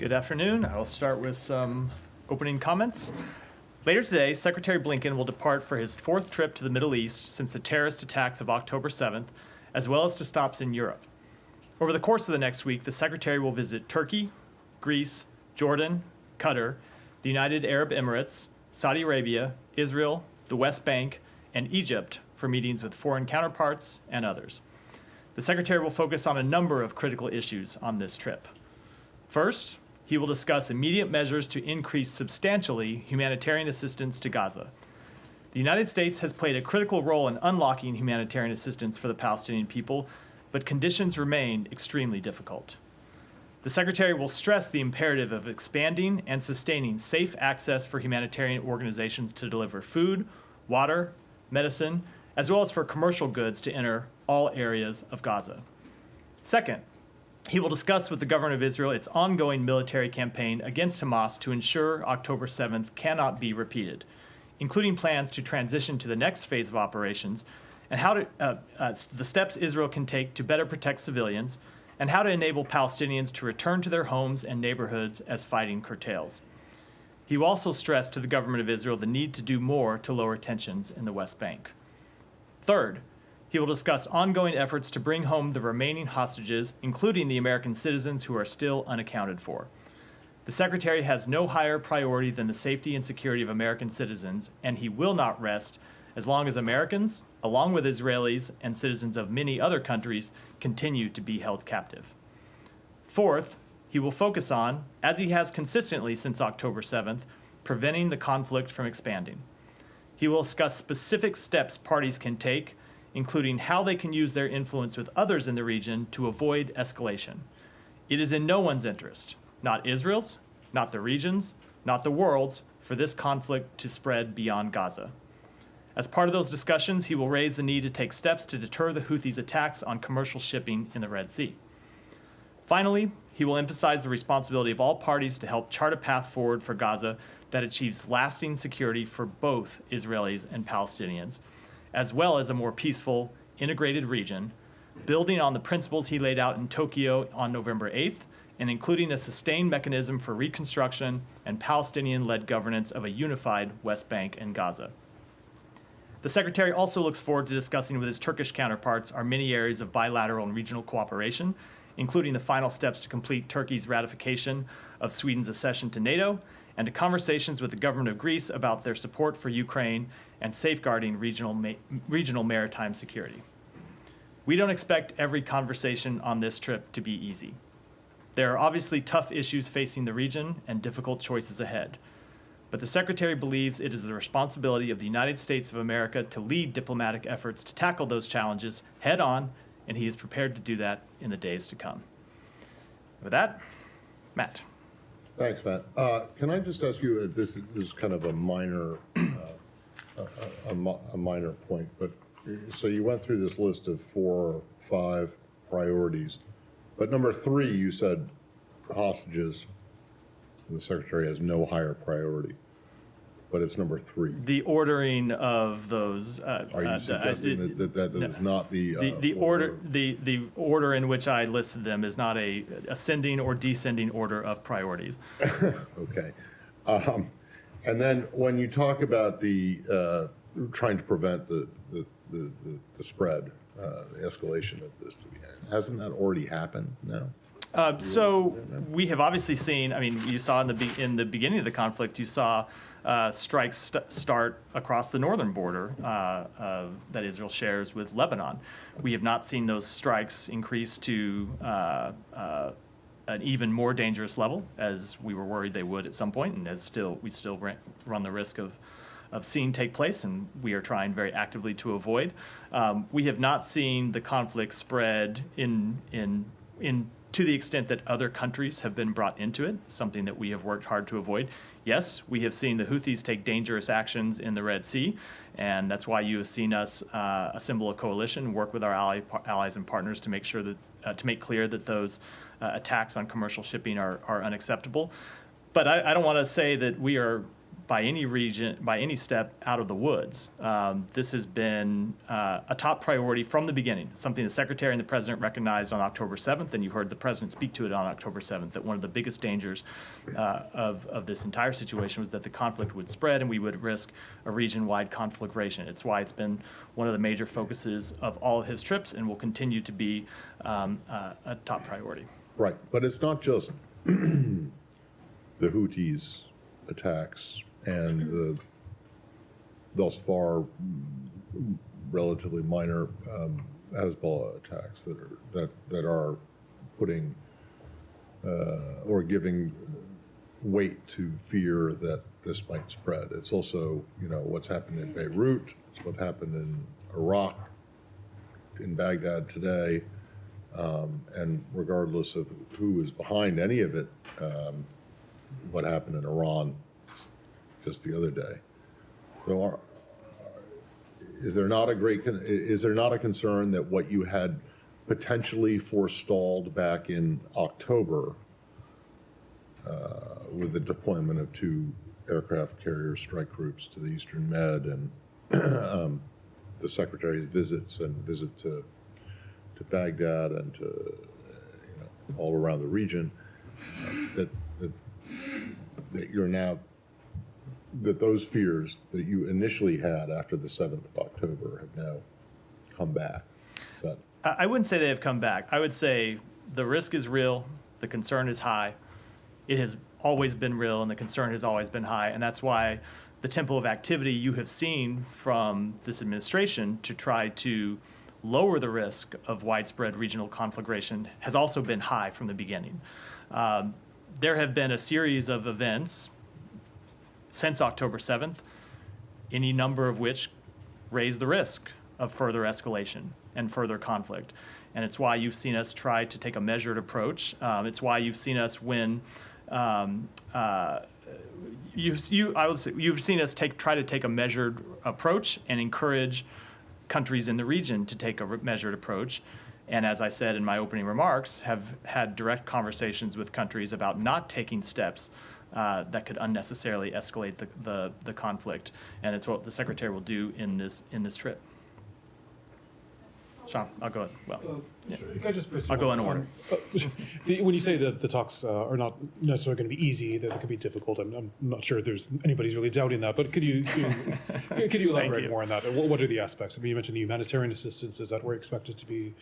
Good afternoon. I will start with some opening comments. Later today, Secretary Blinken will depart for his fourth trip to the Middle East since the terrorist attacks of October 7th, as well as to stops in Europe. Over the course of the next week, the Secretary will visit Turkey, Greece, Jordan, Qatar, the United Arab Emirates, Saudi Arabia, Israel, the West Bank, and Egypt for meetings with foreign counterparts and others. The Secretary will focus on a number of critical issues on this trip. First, he will discuss immediate measures to increase substantially humanitarian assistance to Gaza. The United States has played a critical role in unlocking humanitarian assistance for the Palestinian people, but conditions remain extremely difficult. The Secretary will stress the imperative of expanding and sustaining safe access for humanitarian organizations to deliver food, water, medicine, as well as for commercial goods to enter all areas of Gaza. Second, he will discuss with the government of Israel its ongoing military campaign against Hamas to ensure October 7th cannot be repeated, including plans to transition to the next phase of operations and the steps Israel can take to better protect civilians and how to enable Palestinians to return to their homes and neighborhoods as fighting curtails. He will also stress to the government of Israel the need to do more to lower tensions in the West Bank. Third, he will discuss ongoing efforts to bring home the remaining hostages, including the American citizens who are still unaccounted for. The Secretary has no higher priority than the safety and security of American citizens, and he will not rest as long as Americans, along with Israelis and citizens of many other countries, continue to be held captive. Fourth, he will focus on, as he has consistently since October 7th, preventing the conflict from expanding. He will discuss specific steps parties can take, including how they can use their influence with others in the region to avoid escalation. It is in no one's interest, not Israel's, not the region's, not the world's, for this conflict to spread beyond Gaza. As part of those discussions, he will raise the need to take steps to deter the Houthis' attacks on commercial shipping in the Red Sea. Finally, he will emphasize the responsibility of all parties to help chart a path forward for Gaza that achieves lasting security for both Israelis and Palestinians, as well as a more peaceful, integrated region, building on the principles he laid out in Tokyo on November 8th, and including a sustained mechanism for reconstruction and Palestinian-led governance of a unified West Bank and Gaza. The Secretary also looks forward to discussing with his Turkish counterparts our many areas of bilateral and regional cooperation, including the final steps to complete Turkey's ratification of Sweden's accession to NATO, and to conversations with the government of Greece about their support for Ukraine and safeguarding regional maritime security. We don't expect every conversation on this trip to be easy. There are obviously tough issues facing the region and difficult choices ahead. But the Secretary believes it is the responsibility of the United States of America to lead diplomatic efforts to tackle those challenges head on, and he is prepared to do that in the days to come. With that, Matt. Thanks, Matt. Can I just ask you, this is kind of a minor, a minor point, but so you went through this list of 4 or 5 priorities, but number 3, you said hostages. The Secretary has no higher priority, but it's number 3. The ordering of those. Are you suggesting that is not the order? The order in which I listed them is not a ascending or descending order of priorities. Okay, and then when you talk about the trying to prevent the spread, the escalation of this, hasn't that already happened now? So we have obviously seen. I mean, you saw in the beginning of the conflict, you saw strikes start across the northern border that Israel shares with Lebanon. We have not seen those strikes increase to an even more dangerous level, as we were worried they would at some point, and we still run the risk of seeing take place, and we are trying very actively to avoid. We have not seen the conflict spread in to the extent that other countries have been brought into it, something that we have worked hard to avoid. Yes, we have seen the Houthis take dangerous actions in the Red Sea, and that's why you have seen us assemble a coalition, work with our allies and partners to make sure that to make clear that those attacks on commercial shipping are unacceptable. But I don't want to say that we are by any step out of the woods. This has been a top priority from the beginning, something the Secretary and the President recognized on October 7th, and you heard the President speak to it on October 7th, that one of the biggest dangers of this entire situation was that the conflict would spread and we would risk a region-wide conflagration. It's why it's been one of the major focuses of all of his trips and will continue to be a top priority. Right, but it's not just the Houthis attacks and the thus far relatively minor Hezbollah attacks that are putting or giving weight to fear that this might spread. It's also, what's happened in Beirut, it's what happened in Iraq, in Baghdad today, and regardless of who is behind any of it, what happened in Iran just the other day. So, is there not a concern that what you had potentially forestalled back in October with the deployment of 2 aircraft carrier strike groups to the Eastern Med and the Secretary's visit to Baghdad and to all around the region, that you're now, that those fears that you initially had after the 7th of October have now come back? Is that... I wouldn't say they have come back. I would say the risk is real, the concern is high. It has always been real and the concern has always been high, and that's why the tempo of activity you have seen from this administration to try to lower the risk of widespread regional conflagration has also been high from the beginning. There have been a series of events since October 7th, any number of which raise the risk of further escalation and further conflict. And it's why you've seen us try to take a measured approach. It's why you've seen us you've seen us try to take a measured approach and encourage countries in the region to take a measured approach. And as I said in my opening remarks, have had direct conversations with countries about not taking steps that could unnecessarily escalate the conflict. And it's what the Secretary will do in this trip. Sean, I'll go. Can I just I'll go in order. When you say that the talks are not necessarily going to be easy, that it could be difficult, I'm not sure there's anybody's really doubting that. But could you elaborate more on that? What are the aspects? I mean, you mentioned the humanitarian assistance. Is that where expected to be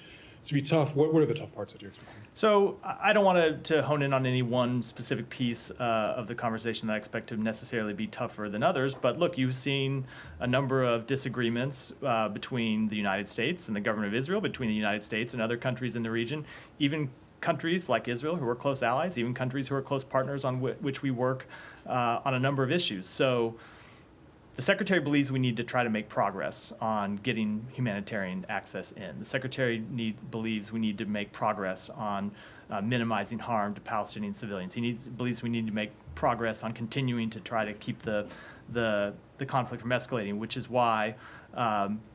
tough? What are the tough parts that you're expecting? So I don't want to hone in on any one specific piece of the conversation that I expect to necessarily be tougher than others. But look, you've seen a number of disagreements between the United States and the government of Israel, between the United States and other countries in the region, even countries like Israel who are close allies, even countries who are close partners on which we work on a number of issues. So the Secretary believes we need to try to make progress on getting humanitarian access in. The Secretary believes we need to make progress on minimizing harm to Palestinian civilians. He believes we need to make progress on continuing to try to keep the conflict from escalating, which is why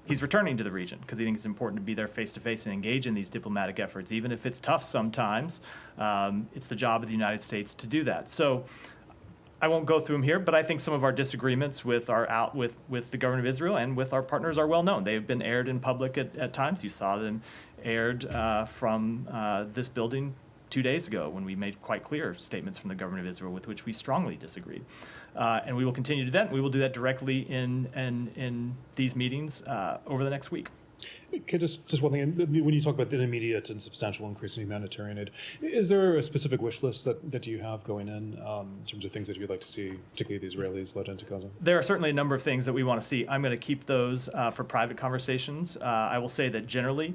he's returning to the region, because he thinks it's important to be there face-to-face and engage in these diplomatic efforts. Even if it's tough sometimes, it's the job of the United States to do that. So I won't go through them here, but I think some of our disagreements with the government of Israel and with our partners are well known. They've been aired in public at times. You saw them aired from this building 2 days ago when we made quite clear statements from the government of Israel with which we strongly disagreed. And we will continue to do that. And we will do that directly in these meetings over the next week. Okay, just one thing. When you talk about the immediate and substantial increase in humanitarian aid, is there a specific wish list that you have going in terms of things that you'd like to see, particularly the Israelis led into Gaza? There are certainly a number of things that we want to see. I'm going to keep those for private conversations. I will say that generally,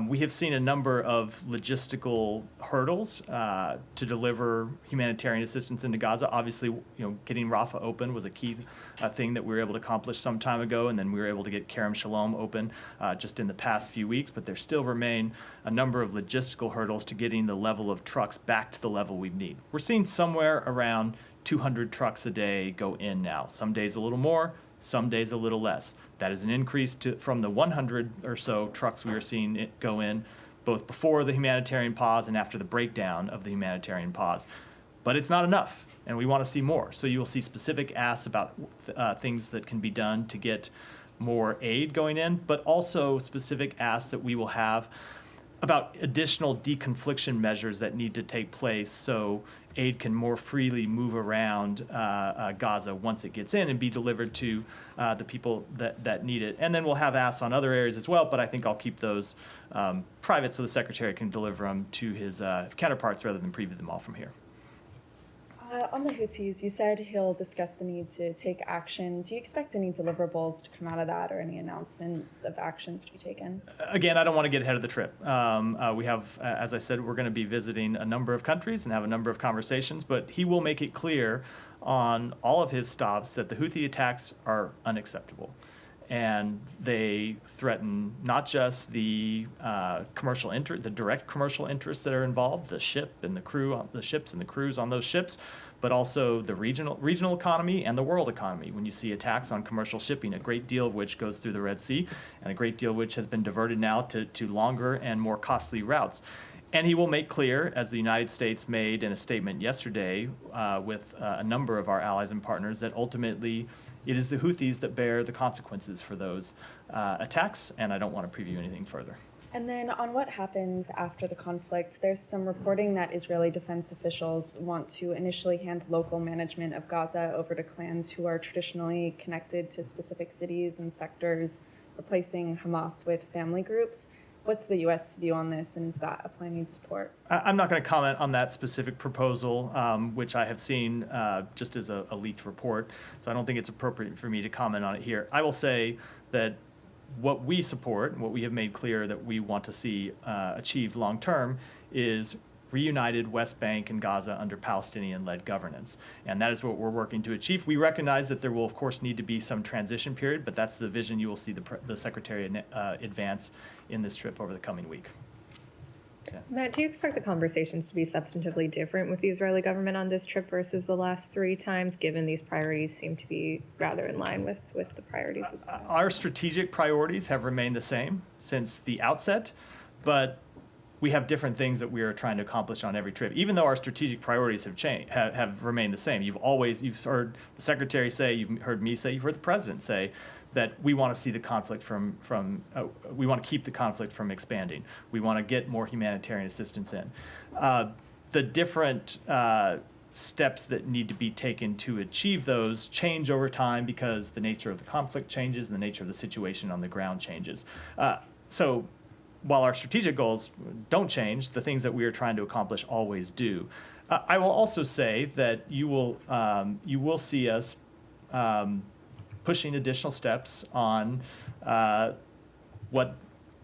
we have seen a number of logistical hurdles to deliver humanitarian assistance into Gaza. Obviously, getting Rafah open was a key thing that we were able to accomplish some time ago, and then we were able to get Kerem Shalom open just in the past few weeks, but there still remain a number of logistical hurdles to getting the level of trucks back to the level we need. We're seeing somewhere around 200 trucks a day go in now. Some days a little more, some days a little less. That is an increase from the 100 or so trucks we were seeing go in both before the humanitarian pause and after the breakdown of the humanitarian pause. But it's not enough, and we want to see more. So you will see specific asks about things that can be done to get more aid going in, but also specific asks that we will have about additional deconfliction measures that need to take place so aid can more freely move around Gaza once it gets in and be delivered to the people that need it. And then we'll have asks on other areas as well, but I think I'll keep those private so the Secretary can deliver them to his counterparts rather than preview them all from here. On the Houthis, you said he'll discuss the need to take action. Do you expect any deliverables to come out of that or any announcements of actions to be taken? Again, I don't want to get ahead of the trip. We have, as I said, we're going to be visiting a number of countries and have a number of conversations, but he will make it clear on all of his stops that the Houthi attacks are unacceptable. And they threaten not just the commercial interest, the direct commercial interests that are involved, the ship and the crew, the ships and the crews on those ships, but also the regional economy and the world economy. When you see attacks on commercial shipping, a great deal of which goes through the Red Sea, and a great deal of which has been diverted now to longer and more costly routes. And he will make clear, as the United States made in a statement yesterday with a number of our allies and partners, that ultimately it is the Houthis that bear the consequences for those attacks, and I don't want to preview anything further. And then on what happens after the conflict, there's some reporting that Israeli defense officials want to initially hand local management of Gaza over to clans who are traditionally connected to specific cities and sectors, replacing Hamas with family groups. What's the U.S. view on this, and is that a plan you'd support? I'm not going to comment on that specific proposal, which I have seen just as a leaked report, so I don't think it's appropriate for me to comment on it here. I will say that what we support, what we have made clear that we want to see achieved long term, is reunited West Bank and Gaza under Palestinian-led governance. And that is what we're working to achieve. We recognize that there will, of course, need to be some transition period, but that's the vision you will see the Secretary advance in this trip over the coming week. Yeah. Matt, do you expect the conversations to be substantively different with the Israeli government on this trip versus the last 3 times, given these priorities seem to be rather in line with the priorities of the past? Our strategic priorities have remained the same since the outset, but we have different things that we are trying to accomplish on every trip. Even though our strategic priorities have changed, have remained the same. You've heard the Secretary say, you've heard me say, you've heard the President say that we want to see the conflict we want to keep the conflict from expanding. We want to get more humanitarian assistance in. The different steps that need to be taken to achieve those change over time because the nature of the conflict changes and the nature of the situation on the ground changes. So while our strategic goals don't change, the things that we are trying to accomplish always do. I will also say that you will see us pushing additional steps on what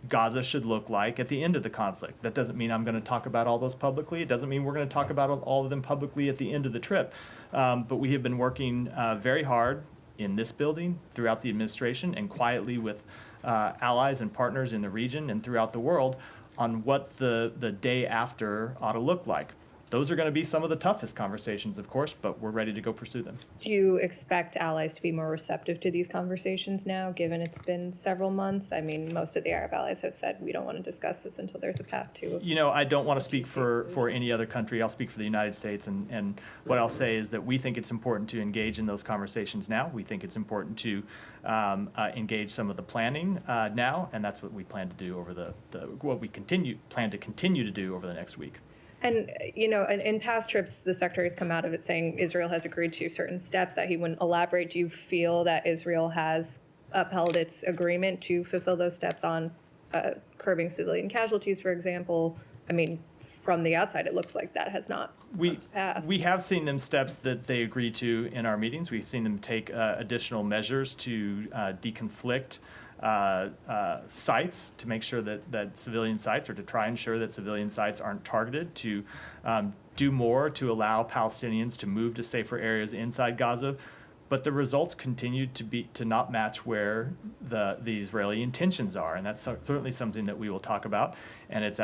Gaza should look like at the end of the conflict. That doesn't mean I'm going to talk about all those publicly. It doesn't mean we're going to talk about all of them publicly at the end of the trip. But we have been working very hard in this building, throughout the administration, and quietly with allies and partners in the region and throughout the world on what the day after ought to look like. Those are going to be some of the toughest conversations, of course, but we're ready to go pursue them. Do you expect allies to be more receptive to these conversations now, given it's been several months? I mean, most of the Arab allies have said we don't want to discuss this until there's a path to. You know, I don't want to speak for any other country. I'll speak for the United States, and what I'll say is that we think it's important to engage in those conversations now. We think it's important to engage some of the planning now, and that's what we plan to do over what we plan to continue to do over the next week. And, you know, in past trips, the Secretary has come out of it saying Israel has agreed to certain steps that he wouldn't elaborate. Do you feel that Israel has upheld its agreement to fulfill those steps on curbing civilian casualties, for example? I mean, from the outside, it looks like that has not passed. We have seen them steps that they agreed to in our meetings. We've seen them take additional measures to deconflict sites, to make sure that civilian sites, or to try and ensure that civilian sites aren't targeted, to do more to allow Palestinians to move to safer areas inside Gaza. But the results continue to not match where the Israeli intentions are, and that's certainly something that we will talk about. And it's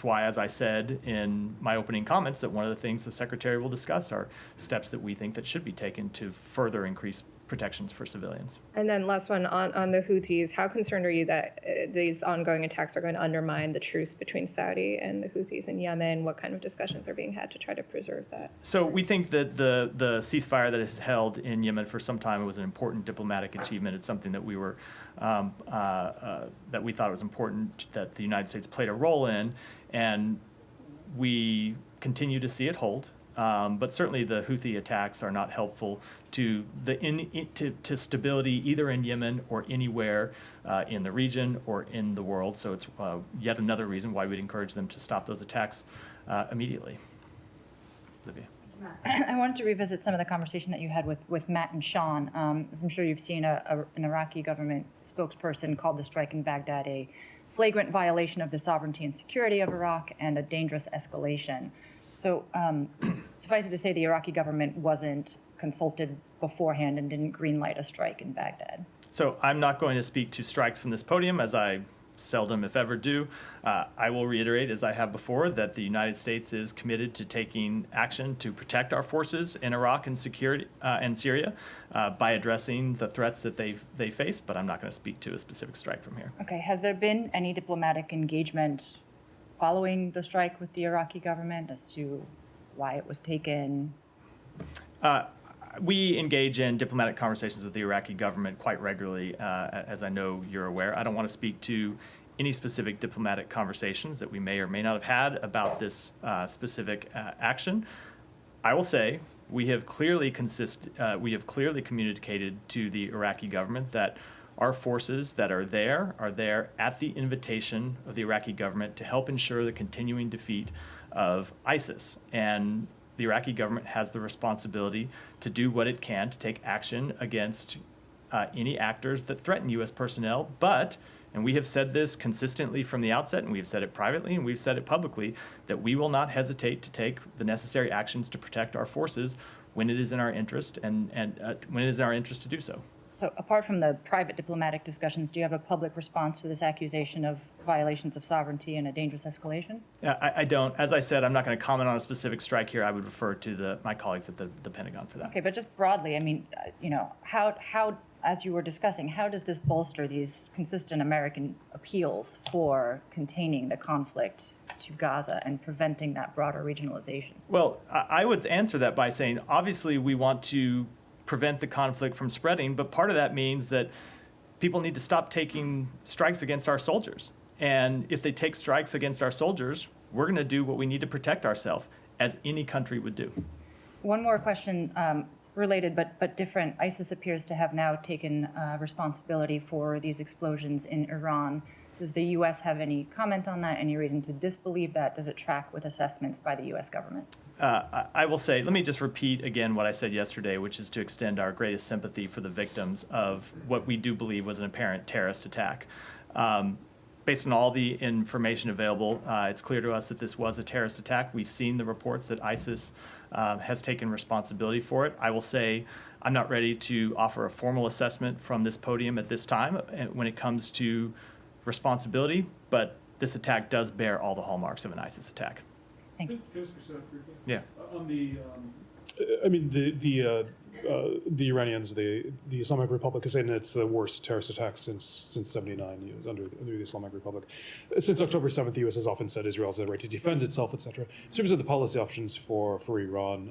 why, as I said in my opening comments, that one of the things the Secretary will discuss are steps that we think that should be taken to further increase protections for civilians. And then last one on the Houthis, how concerned are you that these ongoing attacks are going to undermine the truce between Saudi and the Houthis in Yemen? What kind of discussions are being had to try to preserve that? So we think that the ceasefire that is held in Yemen for some time was an important diplomatic achievement. It's something that we were that we thought it was important that the United States played a role in, and we continue to see it hold. But certainly the Houthi attacks are not helpful to to stability either in Yemen or anywhere in the region or in the world. So it's yet another reason why we'd encourage them to stop those attacks immediately. Olivia. I wanted to revisit some of the conversation that you had with Matt and Sean. As I'm sure you've seen, an Iraqi government spokesperson called the strike in Baghdad a flagrant violation of the sovereignty and security of Iraq and a dangerous escalation. So suffice it to say, the Iraqi government wasn't consulted beforehand and didn't greenlight a strike in Baghdad. So I'm not going to speak to strikes from this podium, as I seldom, if ever, do. I will reiterate, as I have before, that the United States is committed to taking action to protect our forces in Iraq and Syria by addressing the threats that they face, but I'm not going to speak to a specific strike from here. Okay, has there been any diplomatic engagement following the strike with the Iraqi government as to why it was taken? We engage in diplomatic conversations with the Iraqi government quite regularly, as I know you're aware. I don't want to speak to any specific diplomatic conversations that we may or may not have had about this specific action. I will say we have clearly communicated to the Iraqi government that our forces that are there at the invitation of the Iraqi government to help ensure the continuing defeat of ISIS. And the Iraqi government has the responsibility to do what it can to take action against any actors that threaten U.S. personnel. But, and we have said this consistently from the outset, and we've said it privately and we've said it publicly, that we will not hesitate to take the necessary actions to protect our forces when it is in our interest and when it is in our interest to do so. So apart from the private diplomatic discussions, do you have a public response to this accusation of violations of sovereignty and a dangerous escalation? I don't. As I said, I'm not going to comment on a specific strike here. I would refer to my colleagues at the Pentagon for that. Okay, but just broadly, I mean, how, as you were discussing, how does this bolster these consistent American appeals for containing the conflict to Gaza and preventing that broader regionalization? Well, I would answer that by saying, obviously, we want to prevent the conflict from spreading, but part of that means that people need to stop taking strikes against our soldiers. And if they take strikes against our soldiers, we're going to do what we need to protect ourselves, as any country would do. One more question, related but different. ISIS appears to have now taken responsibility for these explosions in Iran. Does the U.S. have any comment on that? Any reason to disbelieve that? Does it track with assessments by the U.S. government? I will say, let me just repeat again what I said yesterday, which is to extend our greatest sympathy for the victims of what we do believe was an apparent terrorist attack. Based on all the information available, it's clear to us that this was a terrorist attack. We've seen the reports that ISIS has taken responsibility for it. I will say I'm not ready to offer a formal assessment from this podium at this time when it comes to responsibility, but this attack does bear all the hallmarks of an ISIS attack. Thank you. Can I speak to that briefly? Yeah. On the, I mean, the Iranians, the Islamic Republic is saying it's the worst terrorist attack since '79 under the Islamic Republic. Since October 7th, the U.S. has often said Israel has the right to defend itself, etc. In terms of the policy options for Iran,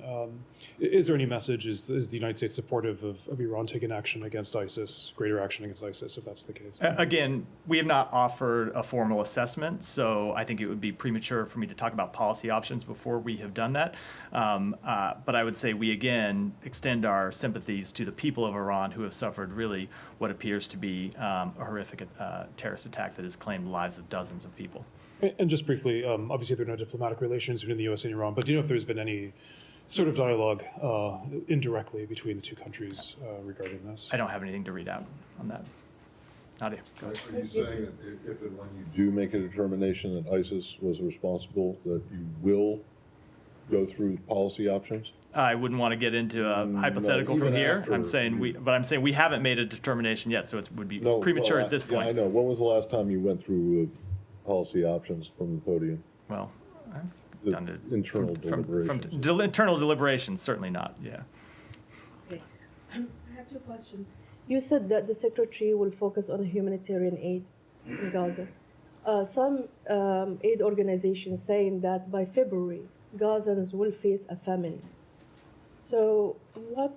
is there any message? Is the United States supportive of Iran taking action against ISIS, greater action against ISIS, if that's the case? Again, we have not offered a formal assessment, so I think it would be premature for me to talk about policy options before we have done that. But I would say we again extend our sympathies to the people of Iran who have suffered really what appears to be a horrific terrorist attack that has claimed the lives of dozens of people. And just briefly, obviously there are no diplomatic relations between the U.S. and Iran, but do you know if there's been any sort of dialogue indirectly between the two countries regarding this? I don't have anything to read out on that. Nadia. Are you saying that if and when you do make a determination that ISIS was responsible, that you will go through policy options? I wouldn't want to get into a hypothetical from even here. after I'm saying we haven't made a determination yet, so it's premature at this Yeah, point. I know. When was the last time you went through policy options from the podium? Well, I've The done it internal from deliberations. internal deliberations, certainly not. Yeah. I have two questions. You said that the secretary will focus on humanitarian aid in Gaza. Some aid organizations saying that by February, Gazans will face a famine. So what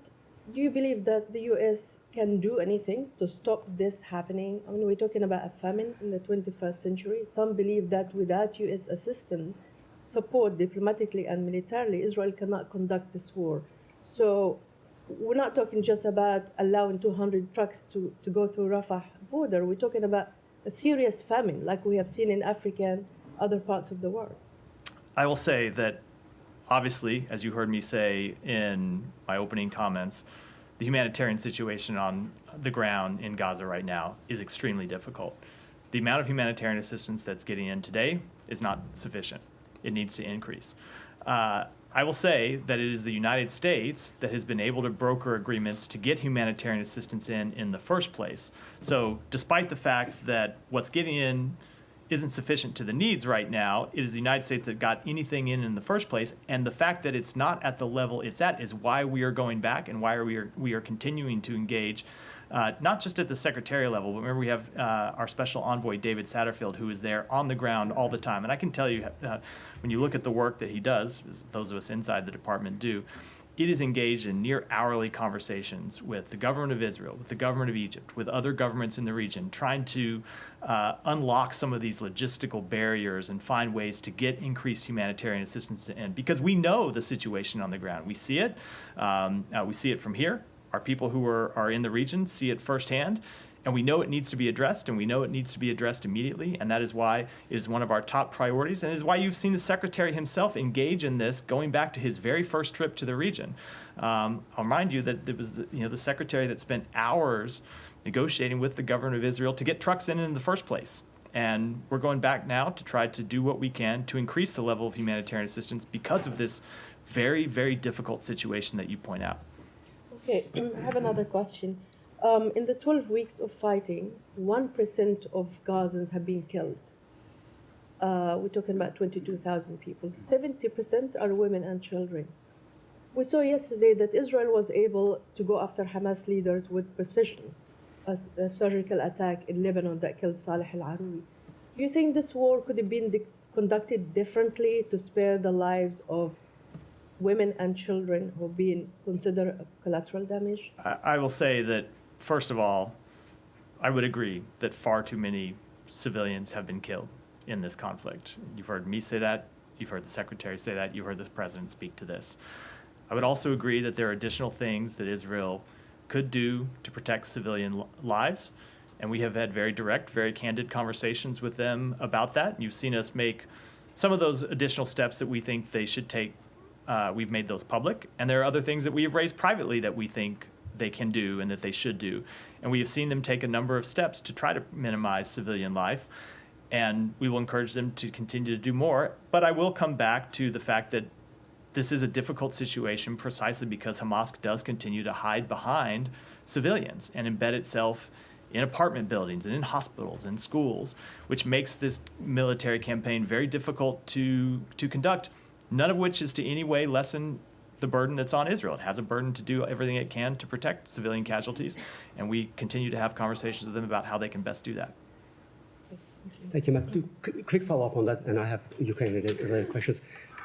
do you believe that the U.S. can do anything to stop this happening? I mean, we're talking about a famine in the 21st century. Some believe that without U.S. assistance, support diplomatically and militarily, Israel cannot conduct this war. So we're not talking just about allowing 200 trucks to go through Rafah border. We're talking about a serious famine like we have seen in Africa and other parts of the world. I will say that, obviously, as you heard me say in my opening comments, the humanitarian situation on the ground in Gaza right now is extremely difficult. The amount of humanitarian assistance that's getting in today is not sufficient. It needs to increase. I will say that it is the United States that has been able to broker agreements to get humanitarian assistance in the first place. So despite the fact that what's getting in isn't sufficient to the needs right now, it is the United States that got anything in the first place, and the fact that it's not at the level it's at is why we are going back and why we are continuing to engage, not just at the secretarial level, but remember we have our special envoy, David Satterfield, who is there on the ground all the time. And I can tell you, when you look at the work that he does, as those of us inside the department do, it is engaged in near hourly conversations with the government of Israel, with the government of Egypt, with other governments in the region, trying to unlock some of these logistical barriers and find ways to get increased humanitarian assistance in. Because we know the situation on the ground. We see it. We see it from here. Our people who are in the region see it firsthand. And we know it needs to be addressed, and we know it needs to be addressed immediately, and that is why it is one of our top priorities, and it is why you've seen the Secretary himself engage in this going back to his very first trip to the region. I'll remind you that it was the Secretary that spent hours negotiating with the government of Israel to get trucks in the first place. And we're going back now to try to do what we can to increase the level of humanitarian assistance because of this very, very difficult situation that you point out. Okay, I have another question. In the 12 weeks of fighting, 1% of Gazans have been killed. We're talking about 22,000 people. 70% are women and children. We saw yesterday that Israel was able to go after Hamas leaders with precision, a surgical attack in Lebanon that killed Saleh al-Arouri. Do you think this war could have been conducted differently to spare the lives of women and children who are being considered collateral damage? I will say that, first of all, I would agree that far too many civilians have been killed in this conflict. You've heard me say that. You've heard the Secretary say that. You've heard the President speak to this. I would also agree that there are additional things that Israel could do to protect civilian lives. And we have had very direct, very candid conversations with them about that. You've seen us make some of those additional steps that we think they should take. We've made those public. And there are other things that we have raised privately that we think they can do and that they should do. And we have seen them take a number of steps to try to minimize civilian life. And we will encourage them to continue to do more. But I will come back to the fact that this is a difficult situation precisely because Hamas does continue to hide behind civilians and embed itself in apartment buildings and in hospitals and schools, which makes this military campaign very difficult to conduct, none of which is to any way lessen the burden that's on Israel. It has a burden to do everything it can to protect civilian casualties, and we continue to have conversations with them about how they can best do that. Thank you, Matt. Quick follow-up on that, and I have Ukraine-related questions.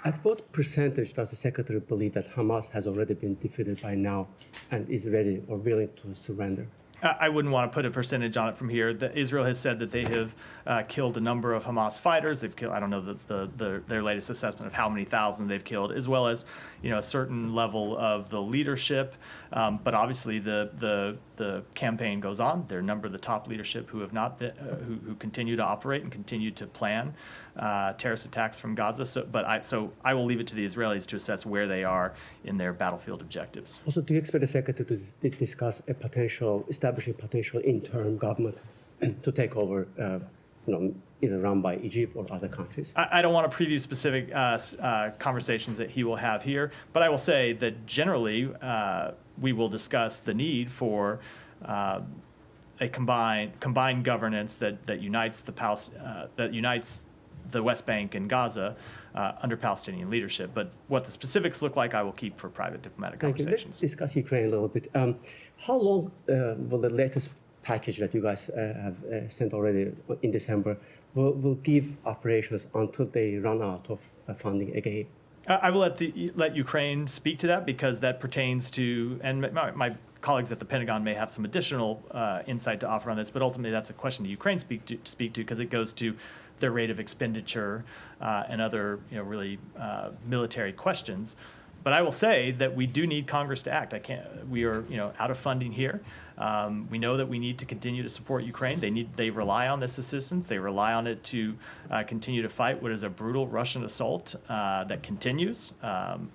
At what percentage does the Secretary believe that Hamas has already been defeated by now and is ready or willing to surrender? I wouldn't want to put a percentage on it from here. Israel has said that they have killed a number of Hamas fighters. They've killed, I don't know their latest assessment of how many thousand they've killed, as well as a certain level of the leadership. But obviously the campaign goes on. There are a number of the top leadership who have not been, who continue to operate and continue to plan terrorist attacks from Gaza. So I will leave it to the Israelis to assess where they are in their battlefield objectives. Also, do you expect the Secretary to discuss establishing potential interim government to take over, either run by Egypt or other countries? I don't want to preview specific conversations that he will have here, but I will say that generally we will discuss the need for a combined governance that unites the West Bank and Gaza under Palestinian leadership. But what the specifics look like, I will keep for private diplomatic Thank you. conversations. Let's discuss Ukraine a little bit. How long will the latest package that you guys have sent already in December will give operations until they run out of funding again? I will let Ukraine speak to that because that pertains to, and my colleagues at the Pentagon may have some additional insight to offer on this, but ultimately that's a question to Ukraine speak to because it goes to their rate of expenditure and other really military questions. But I will say that we do need Congress to act. We are out of funding here. We know that we need to continue to support Ukraine. They rely on this assistance. They rely on it to continue to fight what is a brutal Russian assault that continues,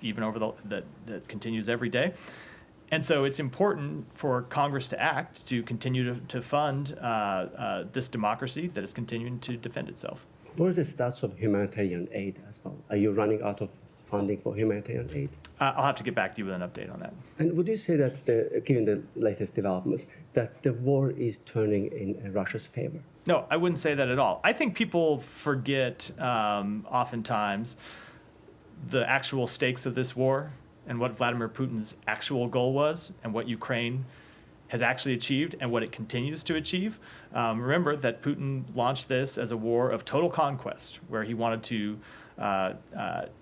even over that continues every day. And so it's important for Congress to act to continue to fund this democracy that is continuing to defend itself. What is the status of humanitarian aid as well? Are you running out of funding for humanitarian aid? I'll have to get back to you with an update on that. And would you say that, given the latest developments, that the war is turning in Russia's favor? No, I wouldn't say that at all. I think people forget oftentimes the actual stakes of this war and what Vladimir Putin's actual goal was and what Ukraine has actually achieved and what it continues to achieve. Remember that Putin launched this as a war of total conquest, where he wanted to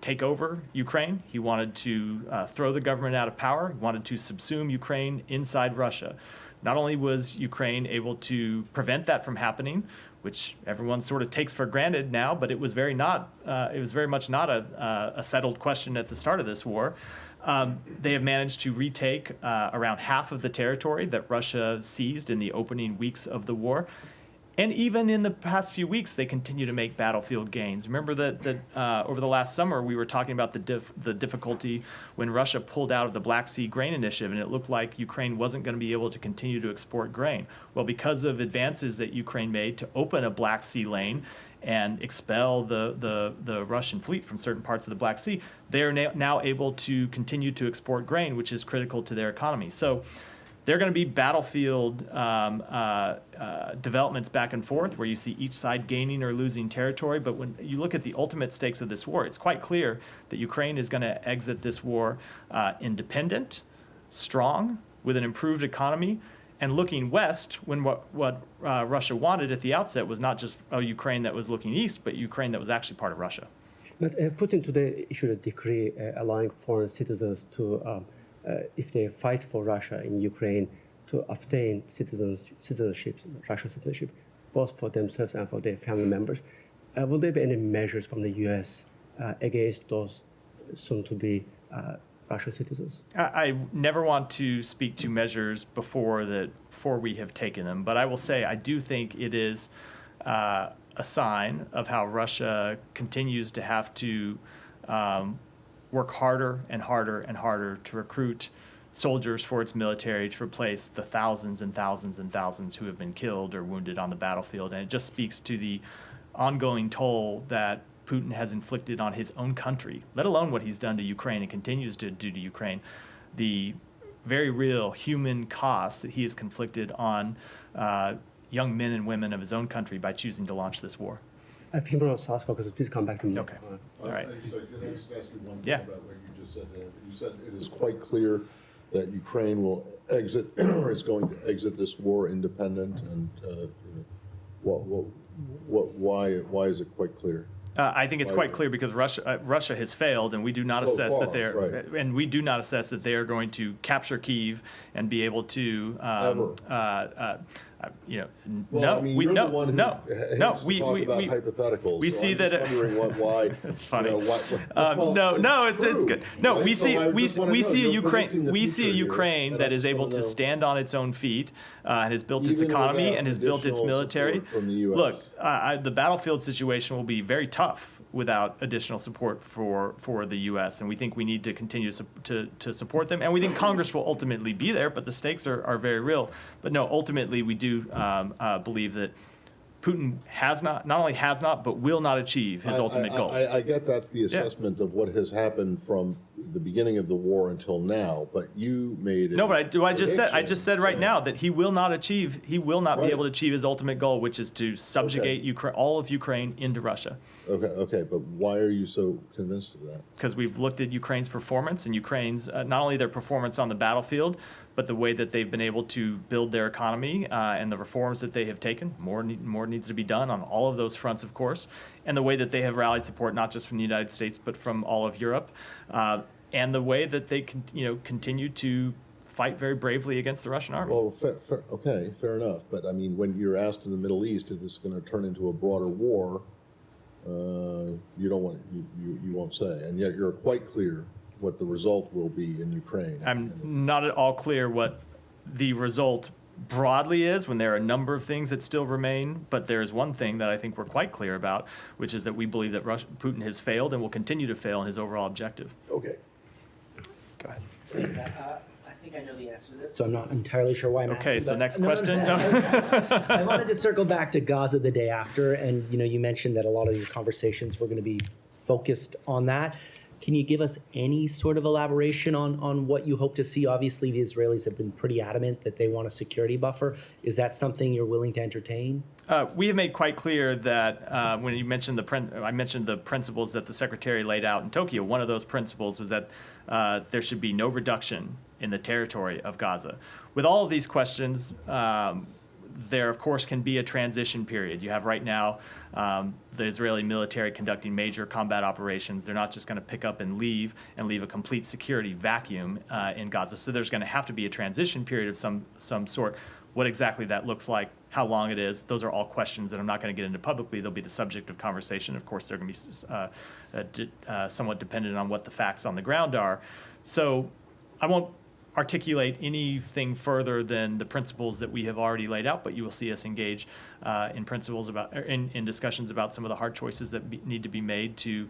take over Ukraine. He wanted to throw the government out of power. He wanted to subsume Ukraine inside Russia. Not only was Ukraine able to prevent that from happening, which everyone sort of takes for granted now, but it was very much not a settled question at the start of this war. They have managed to retake around half of the territory that Russia seized in the opening weeks of the war. And even in the past few weeks, they continue to make battlefield gains. Remember that over the last summer, we were talking about the difficulty when Russia pulled out of the Black Sea Grain Initiative, and it looked like Ukraine wasn't going to be able to continue to export grain. Well, because of advances that Ukraine made to open a Black Sea lane and expel the Russian fleet from certain parts of the Black Sea, they are now able to continue to export grain, which is critical to their economy. So they're going to be battlefield developments back and forth where you see each side gaining or losing territory. But when you look at the ultimate stakes of this war, it's quite clear that Ukraine is going to exit this war independent, strong, with an improved economy, and looking west when what Russia wanted at the outset was not just a Ukraine that was looking east, but Ukraine that was actually part of Russia. But Putin today issued a decree allowing foreign citizens to if they fight for Russia in Ukraine, to obtain citizenship, Russian citizenship, both for themselves and for their family members. Will there be any measures from the U.S. Against those soon-to-be Russian citizens? I never want to speak to measures before we have taken them, but I will say I do think it is a sign of how Russia continues to have to work harder and harder and harder to recruit soldiers for its military to replace the thousands and thousands and thousands who have been killed or wounded on the battlefield. And it just speaks to the ongoing toll that Putin has inflicted on his own country, let alone what he's done to Ukraine and continues to do to Ukraine, the very real human cost that he has conflicted on young men and women of his own country by choosing to launch this war. A few more South Caucasus, please come back to me. Okay. All right. So can I just ask you one thing Yeah. about what you just said? You said it is quite clear that Ukraine will exit or is going to exit this war independent, and why is it quite clear? I think it's quite clear because Russia has failed, and we do not assess that they are going to capture Kyiv and be able to. Hypotheticals. We see that. Why? It's funny. It's good. No, we see a Ukraine. We see a Ukraine Ukraine that is able to stand on its own feet and has built its economy and has built its military. Look, the battlefield situation will be very tough without additional support for the U.S. and we think we need to continue to support them, and we think Congress will ultimately be there, but the stakes are very real. But no, ultimately we do believe that Putin not only has not, but will not achieve his ultimate goals. I get that's the assessment of what has happened from the beginning of the war until now, but you made it. No, but I just said right now that he will not be able to achieve his ultimate goal, which is to subjugate all of Ukraine into Russia. Okay, but why are you so convinced of that? Because we've looked at Ukraine's performance and Ukraine's not only their performance on the battlefield, but the way that they've been able to build their economy and the reforms that they have taken, more needs to be done on all of those fronts, of course, and the way that they have rallied support not just from the United States but from all of Europe, and the way that they continue to fight very bravely against the Russian army. Well, okay, fair enough. But I mean, when you're asked in the Middle East if this is going to turn into a broader war, you don't want you won't say, and yet you're quite clear what the result will be in Ukraine. I'm not at all clear what the result broadly is when there are a number of things that still remain, but there is one thing that I think we're quite clear about, which is that we believe that Putin has failed and will continue to fail in his overall objective. Okay. Go ahead. I think I know the answer to this, so I'm not entirely sure why I'm asking. Okay, so but- next No, no, question. no. I wanted to circle back to Gaza the day after, and you mentioned that a lot of these conversations were going to be focused on that. Can you give us any sort of elaboration on what you hope to see? Obviously, the Israelis have been pretty adamant that they want a security buffer. Is that something you're willing to entertain? We have made quite clear that when you mentioned I mentioned the principles that the Secretary laid out in Tokyo. One of those principles was that there should be no reduction in the territory of Gaza. With all of these questions, there, of course, can be a transition period. You have right now the Israeli military conducting major combat operations. They're not just going to pick up and leave a complete security vacuum in Gaza. So there's going to have to be a transition period of some sort. What exactly that looks like, how long it is, those are all questions that I'm not going to get into publicly. They'll be the subject of conversation. Of course, they're going to be somewhat dependent on what the facts on the ground are. So I won't articulate anything further than the principles that we have already laid out, but you will see us engage in principles about in discussions about some of the hard choices that need to be made to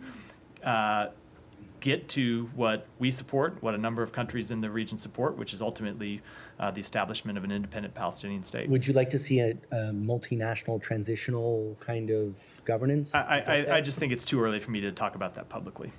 get to what we support, what a number of countries in the region support, which is ultimately the establishment of an independent Palestinian state. Would you like to see a multinational transitional kind of governance? I just think it's too early for me to talk about that publicly.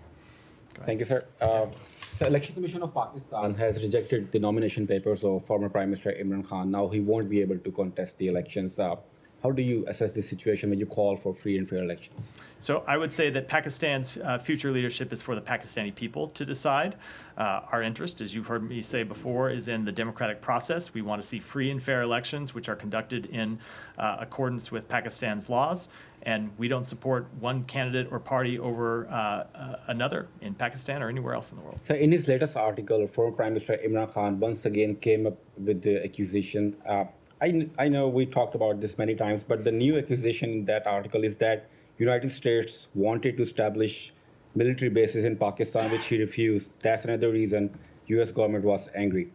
Thank you, sir. The Election Commission of Pakistan has rejected the nomination papers of former Prime Minister Imran Khan. Now he won't be able to contest the elections. How do you assess the situation when you call for free and fair elections? So I would say that Pakistan's future leadership is for the Pakistani people to decide. Our interest, as you've heard me say before, is in the democratic process. We want to see free and fair elections, which are conducted in accordance with Pakistan's laws. And we don't support one candidate or party over another in Pakistan or anywhere else in the world. So in his latest article, former Prime Minister Imran Khan once again came up with the accusation. I know we talked about this many times, but the new accusation in that article is that United States wanted to establish military bases in Pakistan, which he refused. That's another reason U.S. government was angry.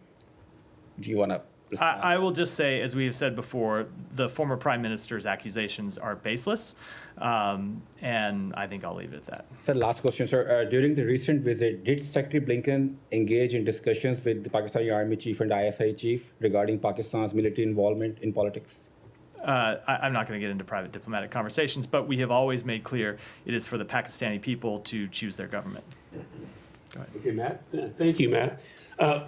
Do you want to respond? I will just say, as we have said before, the former prime minister's accusations are baseless, and I think I'll leave it at that. Sir, last question, sir. During the recent visit, did Secretary Blinken engage in discussions with the Pakistani Army Chief and ISI Chief regarding Pakistan's military involvement in politics? I'm not going to get into private diplomatic conversations, but we have always made clear it is for the Pakistani people to choose their government. Go ahead. Okay, Matt. Thank you, Matt.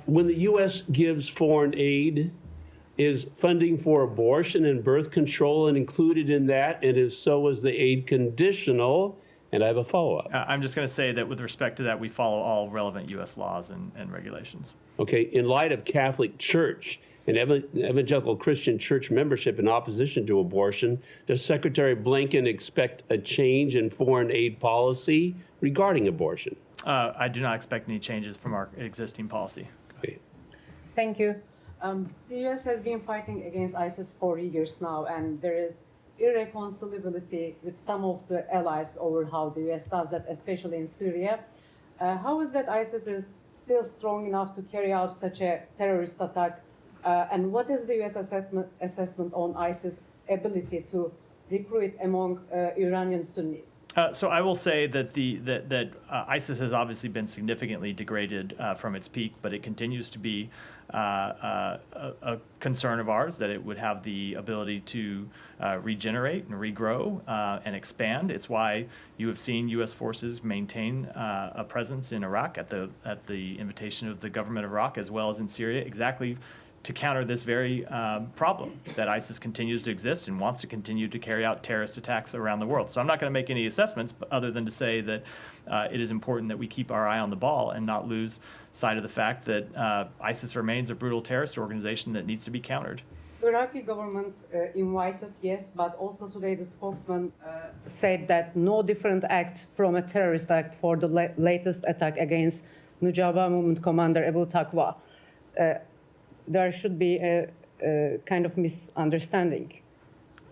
When the U.S. gives foreign aid, is funding for abortion and birth control included in that? And if so, is the aid conditional? And I have a follow-up. I'm just going to say that with respect to that, we follow all relevant U.S. laws and regulations. Okay, in light of Catholic Church and evangelical Christian church membership in opposition to abortion, does Secretary Blinken expect a change in foreign aid policy regarding abortion? I do not expect any changes from our existing policy. Okay. Thank you. The U.S. has been fighting against ISIS for years now, and there is irreconcilability with some of the allies over how the U.S. does that, especially in Syria. How is that ISIS is still strong enough to carry out such a terrorist attack? And what is the U.S. assessment on ISIS' ability to recruit among Iranian Sunnis? So I will say that ISIS has obviously been significantly degraded from its peak, but it continues to be a concern of ours that it would have the ability to regenerate and regrow and expand. It's why you have seen U.S. forces maintain a presence in Iraq at the invitation of the government of Iraq, as well as in Syria, exactly to counter this very problem that ISIS continues to exist and wants to continue to carry out terrorist attacks around the world. So I'm not going to make any assessments other than to say that it is important that we keep our eye on the ball and not lose sight of the fact that ISIS remains a brutal terrorist organization that needs to be countered. The Iraqi government invited, yes, but also today the spokesman said that no different act from a terrorist act for the latest attack against Nujaba movement commander Abu Taqwa. There should be a kind of misunderstanding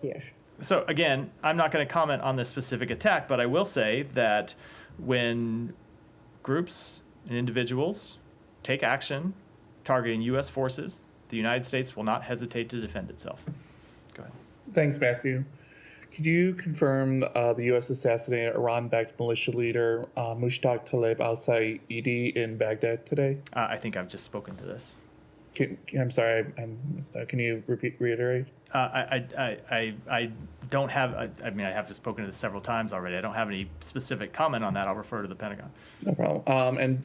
here. So again, I'm not going to comment on this specific attack, but I will say that when groups and individuals take action targeting U.S. forces, the United States will not hesitate to defend itself. Go ahead. Thanks, Matthew. Could you confirm the U.S. assassinated Iran-backed militia leader Mushtaq Tlaib al-Saidi in Baghdad today? I think I've just spoken to this. I'm sorry, I missed that. Can you reiterate? I don't have, I mean, I have just spoken to this several times already. I don't have any specific comment on that. I'll refer to the Pentagon. No problem. And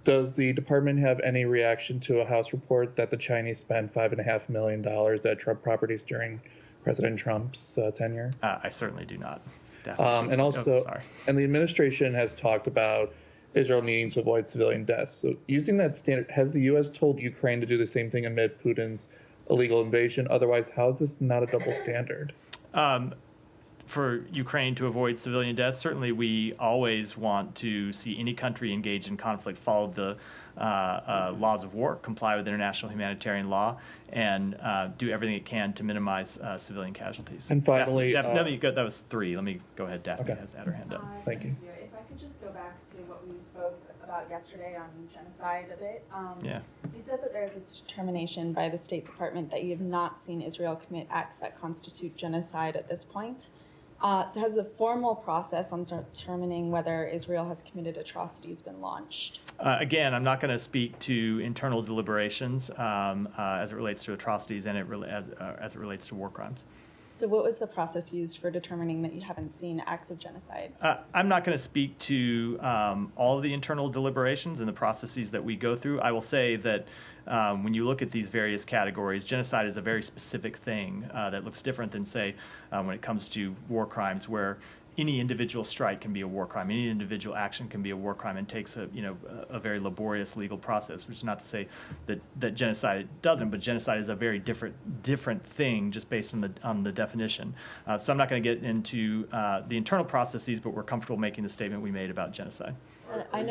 does the department have any reaction to a House report that the Chinese spent $5.5 million at Trump properties during President Trump's tenure? I certainly do not. And also, and the administration has talked about Israel needing to avoid civilian deaths. So using that standard, has the U.S. told Ukraine to do the same thing amid Putin's illegal invasion? Otherwise, how is this not a double standard? For Ukraine to avoid civilian deaths, certainly we always want to see any country engaged in conflict follow the laws of war, comply with international humanitarian law, and do everything it can to minimize civilian casualties. And finally, that was 3. Let me go ahead. Daphne has had her hand up. Thank you. If I could just go back to what we spoke about yesterday on genocide a bit. Yeah. You said that there's a determination by the State Department that you have not seen Israel commit acts that constitute genocide at this point. So has the formal process on determining whether Israel has committed atrocities been launched? Again, I'm not going to speak to internal deliberations as it relates to atrocities and as it relates to war crimes. So what was the process used for determining that you haven't seen acts of genocide? I'm not going to speak to all of the internal deliberations and the processes that we go through. I will say that when you look at these various categories, genocide is a very specific thing that looks different than, say, when it comes to war crimes, where any individual strike can be a war crime, any individual action can be a war crime, and takes a very laborious legal process. Which is not to say that genocide doesn't, but genocide is a very different thing just based on the definition. So I'm not going to get into the internal processes, but we're comfortable making the statement we made about genocide. I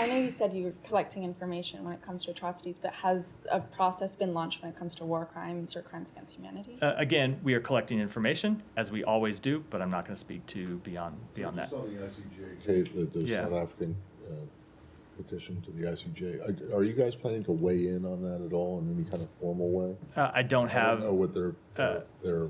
know you said you were collecting information when it comes to atrocities, but has a process been launched when it comes to war crimes or crimes against humanity? Again, we are collecting information, as we always do, but I'm not going to speak to beyond that. Just on the ICJ case, the South African petition to the ICJ, are you guys planning to weigh in on that at all in any kind of formal way? I don't know what their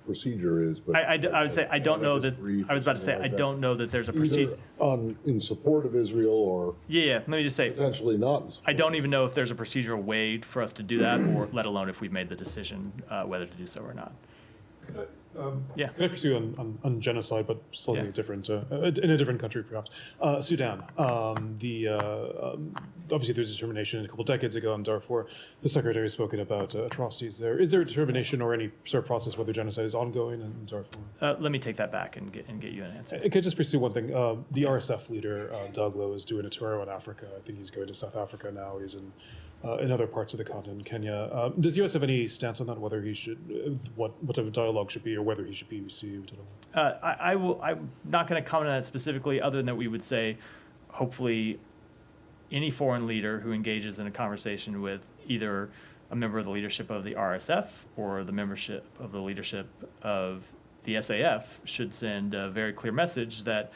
procedure is, but I would say I don't know that. I was about to say I don't know that there's a procedure in support of Israel or let me just say potentially not. I don't even know if there's a procedural way for us to do that, or let alone if we've made the decision whether to do so or not. Can I pursue on genocide, but slightly different, in a different country perhaps? Sudan. Obviously there's a determination a couple decades ago in Darfur. The Secretary has spoken about atrocities there. Is there a determination or any sort of process whether genocide is ongoing in Darfur? Let me take that back and get you an answer. Can I just pursue one thing? The RSF leader, Doug Lowe, is doing a tour in Africa. I think he's going to South Africa now. He's in other parts of the continent, Kenya. Does the U.S. have any stance on that, whether he should, what type of dialogue should be, or whether he should be received at all? I'm not going to comment on that specifically, other than that we would say, hopefully, any foreign leader who engages in a conversation with either a member of the leadership of the RSF or the membership of the leadership of the SAF should send a very clear message that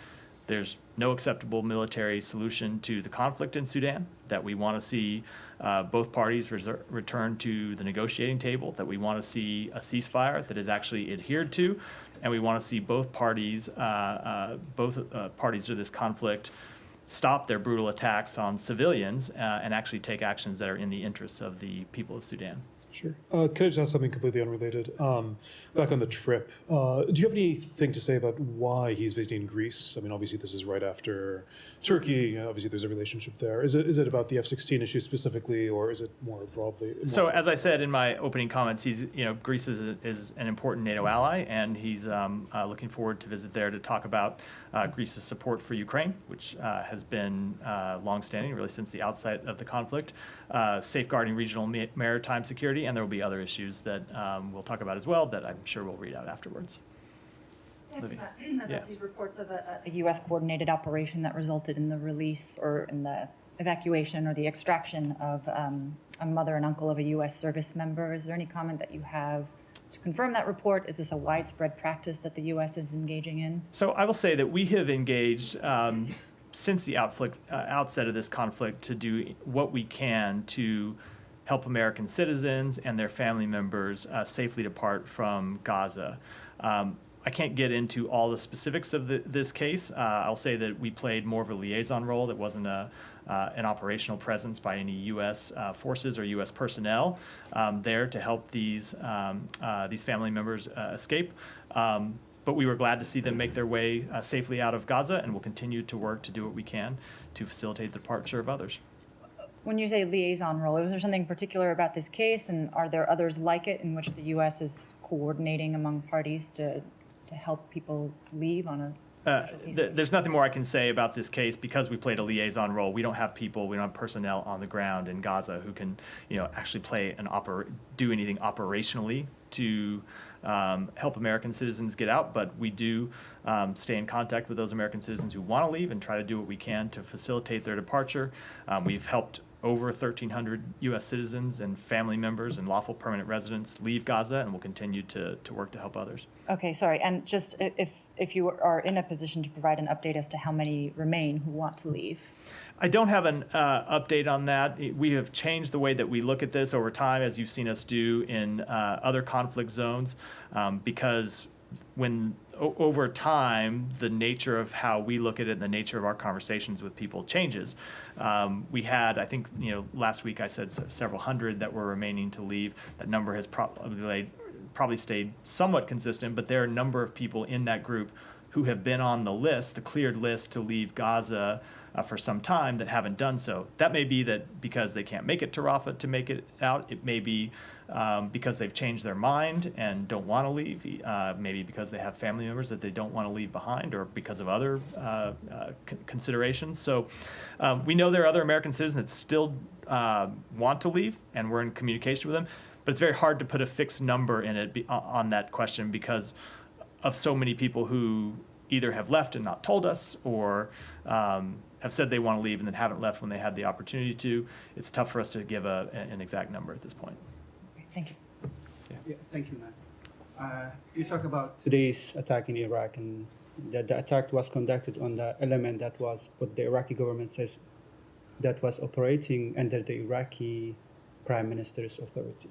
there's no acceptable military solution to the conflict in Sudan, that we want to see both parties return to the negotiating table, that we want to see a ceasefire that is actually adhered to, and we want to see both parties to this conflict stop their brutal attacks on civilians and actually take actions that are in the interests of the people of Sudan. Sure. Could I just ask something completely unrelated? Back on the trip, do you have anything to say about why he's visiting Greece? I mean, obviously this is right after Turkey. Obviously there's a relationship there. Is it about the F-16 issue specifically, or is it more broadly? So as I said in my opening comments, Greece is an important NATO ally, and he's looking forward to visit there to talk about Greece's support for Ukraine, which has been longstanding, really since the outset of the conflict, safeguarding regional maritime security, and there will be other issues that we'll talk about as well that I'm sure we'll read out afterwards. About these reports of a U.S. coordinated operation that resulted in the release or in the evacuation or the extraction of a mother and uncle of a U.S. service member. Is there any comment that you have to confirm that report? Is this a widespread practice that the U.S. is engaging in? So I will say that we have engaged since the outset of this conflict to do what we can to help American citizens and their family members safely depart from Gaza. I can't get into all the specifics of this case. I'll say that we played more of a liaison role. That wasn't an operational presence by any U.S. Forces or U.S. personnel there to help these family members escape. But we were glad to see them make their way safely out of Gaza, and we'll continue to work to do what we can to facilitate the departure of others. When you say liaison role, is there something particular about this case, and are there others like it in which the U.S. is coordinating among parties to help people leave on a There's nothing more I can say about this case because we played a liaison role. We don't have people, we don't have personnel on the ground in Gaza who can, actually do anything operationally to help American citizens get out. But we do stay in contact with those American citizens who want to leave and try to do what we can to facilitate their departure. We've helped over 1,300 U.S. citizens and family members and lawful permanent residents leave Gaza, and we'll continue to work to help others. Okay, sorry. And just if you are in a position to provide an update as to how many remain who want to leave. I don't have an update on that. We have changed the way that we look at this over time, as you've seen us do in other conflict zones, because over time, the nature of how we look at it and the nature of our conversations with people changes. We had, I think, last week I said several hundred that were remaining to leave. That number has probably stayed somewhat consistent, but there are a number of people in that group who have been on the list, the cleared list to leave Gaza for some time that haven't done so. That may be that because they can't make it to Rafah to make it out. It may be because they've changed their mind and don't want to leave, maybe because they have family members that they don't want to leave behind, or because of other considerations. So we know there are other American citizens that still want to leave, and we're in communication with them, but it's very hard to put a fixed number in it on that question because of so many people who either have left and not told us, or have said they want to leave and then haven't left when they had the opportunity to. It's tough for us to give an exact number at this point. Thank you. Yeah, thank you, Matt. You talk about today's attack in Iraq, and that the attack was conducted on the element that was what the Iraqi government says that was operating under the Iraqi Prime Minister's authority.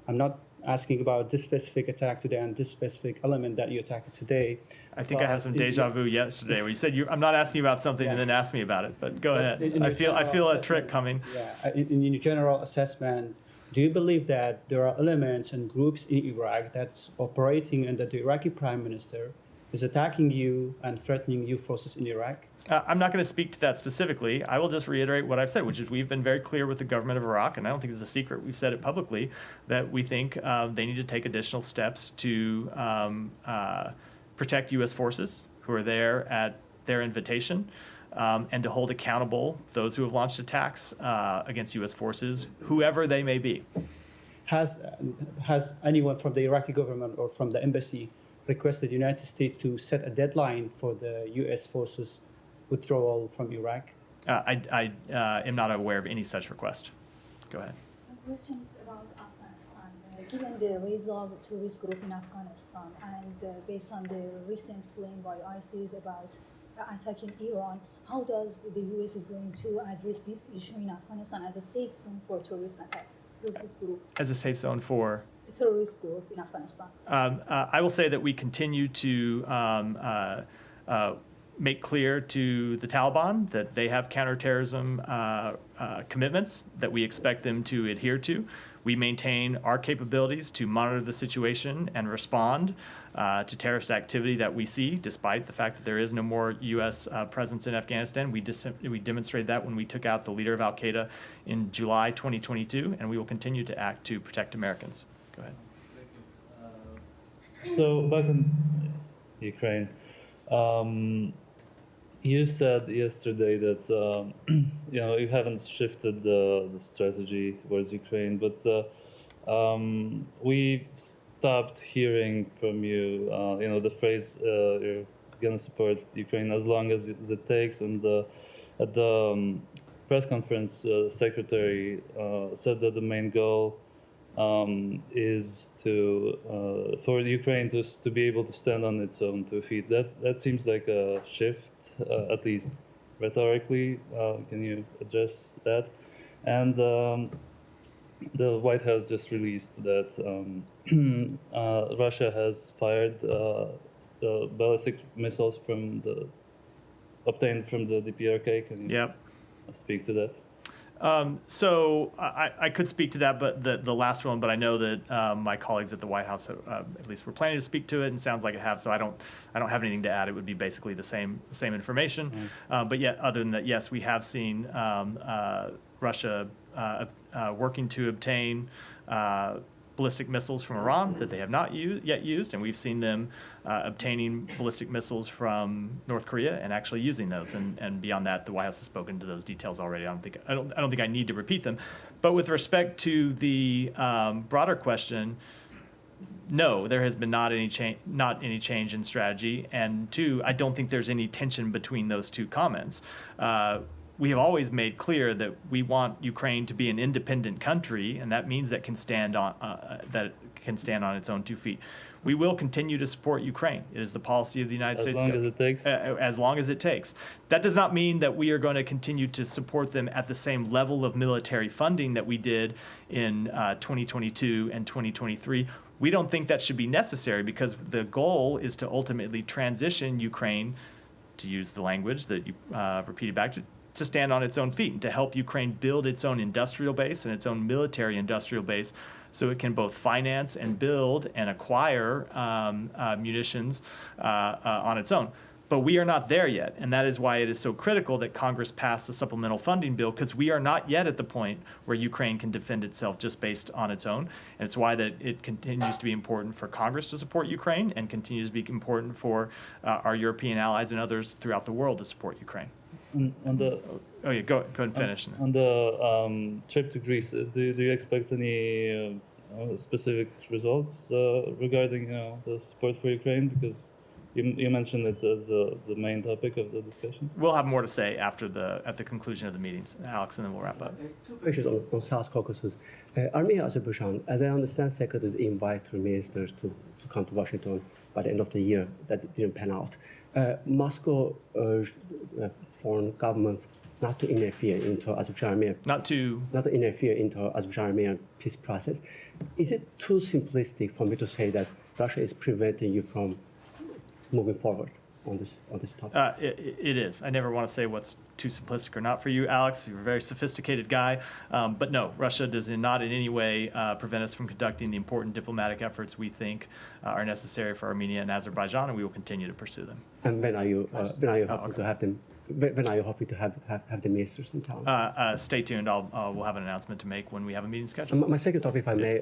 I'm not asking about this specific attack today and this specific element that you attacked today. I think I have some deja vu yesterday where you said I'm not asking you about something and then asked me about it, but go ahead. I feel a trick coming. Yeah, in your general assessment, do you believe that there are elements and groups in Iraq that's operating under the Iraqi Prime Minister is attacking you and threatening you forces in Iraq? I'm not going to speak to that specifically. I will just reiterate what I've said, which is we've been very clear with the government of Iraq, and I don't think it's a secret. We've said it publicly that we think they need to take additional steps to protect U.S. forces who are there at their invitation, and to hold accountable those who have launched attacks against U.S. forces, whoever they may be. Has anyone from the Iraqi government or from the embassy requested the United States to set a deadline for the U.S. forces withdrawal from Iraq? I am not aware of any such request. Go ahead. My question is about Afghanistan. Given the resolve to this group in Afghanistan and based on the recent claim by ISIS about attacking Iran, how does the U.S. is going to address this issue in Afghanistan as a safe zone for terrorist attack? As a safe zone for? A terrorist group in Afghanistan. I will say that we continue to make clear to the Taliban that they have counterterrorism commitments that we expect them to adhere to. We maintain our capabilities to monitor the situation and respond to terrorist activity that we see, despite the fact that there is no more U.S. Presence in Afghanistan. We demonstrated that when we took out the leader of al-Qaeda in July 2022, and we will continue to act to protect Americans. Go ahead. So back in Ukraine, you said yesterday that you haven't shifted the strategy towards Ukraine, but we stopped hearing from you. The phrase you're going to support Ukraine as long as it takes. And at the press conference, Secretary said that the main goal is for Ukraine to be able to stand on its own 2 feet. That seems like a shift, at least rhetorically. Can you address that? And the White House just released that Russia has fired the ballistic missiles obtained from the DPRK. Can you speak to that? So I could speak to that, but the last one. But I know that my colleagues at the White House, at least, were planning to speak to it, and sounds like it have. So I don't have anything to add. It would be basically the same information. But yet, other than that, yes, we have seen Russia working to obtain ballistic missiles from Iran that they have not yet used, and we've seen them obtaining ballistic missiles from North Korea and actually using those. And beyond that, the White House has spoken to those details already. I don't think I need to repeat them. But with respect to the broader question, no, there has been not any change in strategy. And two, I don't think there's any tension between those two comments. We have always made clear that we want Ukraine to be an independent country, and that means that it can stand on its own 2 feet. We will continue to support Ukraine. It is the policy of the United States. As long as it takes? As long as it takes. That does not mean that we are going to continue to support them at the same level of military funding that we did in 2022 and 2023. We don't think that should be necessary, because the goal is to ultimately transition Ukraine, to use the language that you repeated back, to stand on its own feet and to help Ukraine build its own industrial base and its own military industrial base, so it can both finance and build and acquire munitions on its own. But we are not there yet, and that is why it is so critical that Congress pass the supplemental funding bill, because we are not yet at the point where Ukraine can defend itself just based on its own. And it's why that it continues to be important for Congress to support Ukraine, and continues to be important for our European allies and others throughout the world to support Ukraine. Go ahead and finish. On the trip to Greece, do you expect any specific results regarding the support for Ukraine? Because you mentioned it as the main topic of the discussions. We'll have more to say at the conclusion of the meetings, Alex, and then we'll wrap up. Two questions on South Caucasus. Armenia, Azerbaijan, as I understand, secretaries invite ministers to come to Washington by the end of the year. That didn't pan out. Moscow urged foreign governments not to interfere into Azerbaijan-Armenian peace process. Is it too simplistic for me to say that Russia is preventing you from moving forward on this topic? It is. I never want to say what's too simplistic or not for you, Alex. You're a very sophisticated guy. But no, Russia does not in any way prevent us from conducting the important diplomatic efforts we think are necessary for Armenia and Azerbaijan, and we will continue to pursue them. And when are you hoping to have them? When are you hoping to have the ministers in town? Stay tuned. We'll have an announcement to make when we have a meeting scheduled. My second topic, if I may,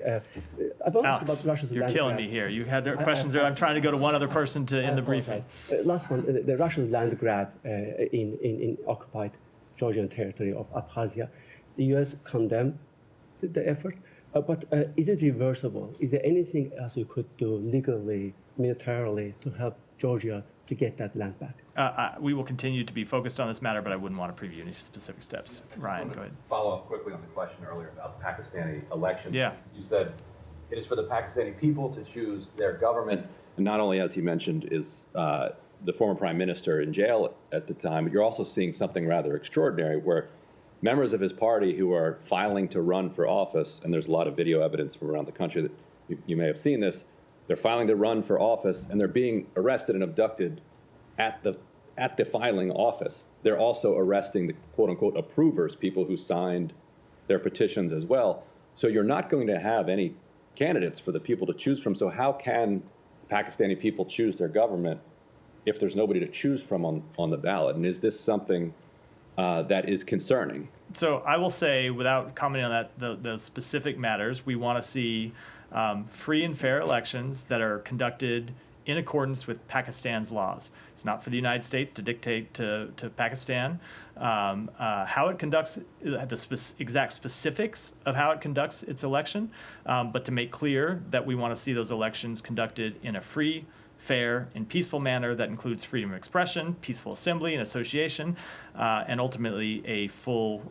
Alex, you're killing me here. You had questions there. I'm trying to go to one other person to end the briefing. Last one, the Russian land grab in occupied Georgian territory of Abkhazia. The U.S. condemned the effort, but is it reversible? Is there anything else you could do legally, militarily, to help Georgia to get that land back? We will continue to be focused on this matter, but I wouldn't want to preview any specific steps. Ryan, go ahead. Follow up quickly on the question earlier about the Pakistani election. Yeah. You said it is for the Pakistani people to choose their government. And not only, as he mentioned, is the former prime minister in jail at the time, but you're also seeing something rather extraordinary where members of his party who are filing to run for office, and there's a lot of video evidence from around the country that you may have seen this, they're filing to run for office and they're being arrested and abducted at the filing office. They're also arresting the quote unquote approvers, people who signed their petitions as well. So you're not going to have any candidates for the people to choose from. So how can Pakistani people choose their government if there's nobody to choose from on the ballot? And is this something that is concerning? So I will say, without commenting on that, the specific matters, we want to see free and fair elections that are conducted in accordance with Pakistan's laws. It's not for the United States to dictate to Pakistan how it conducts the exact specifics of how it conducts its election, but to make clear that we want to see those elections conducted in a free, fair, and peaceful manner that includes freedom of expression, peaceful assembly and association, and ultimately a full,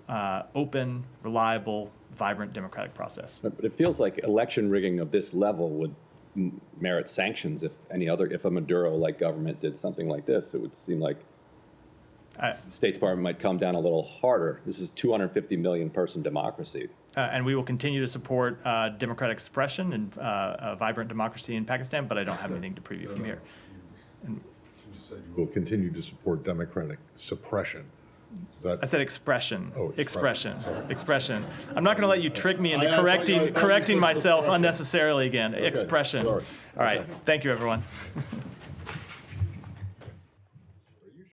open, reliable, vibrant democratic process. But it feels like election rigging of this level would merit sanctions if a Maduro-like government did something like this. It would seem like the State Department might come down a little harder. This is 250 million person democracy. And we will continue to support democratic expression and a vibrant democracy in Pakistan, but I don't have anything to preview from here. And You just said you will continue to support democratic suppression. Is that? I said expression. Oh, expression. sorry. Expression. I'm not going to let you trick me into I thought you correcting said myself expression. unnecessarily again. Okay, Expression. sorry. All right. Okay. Thank you, everyone.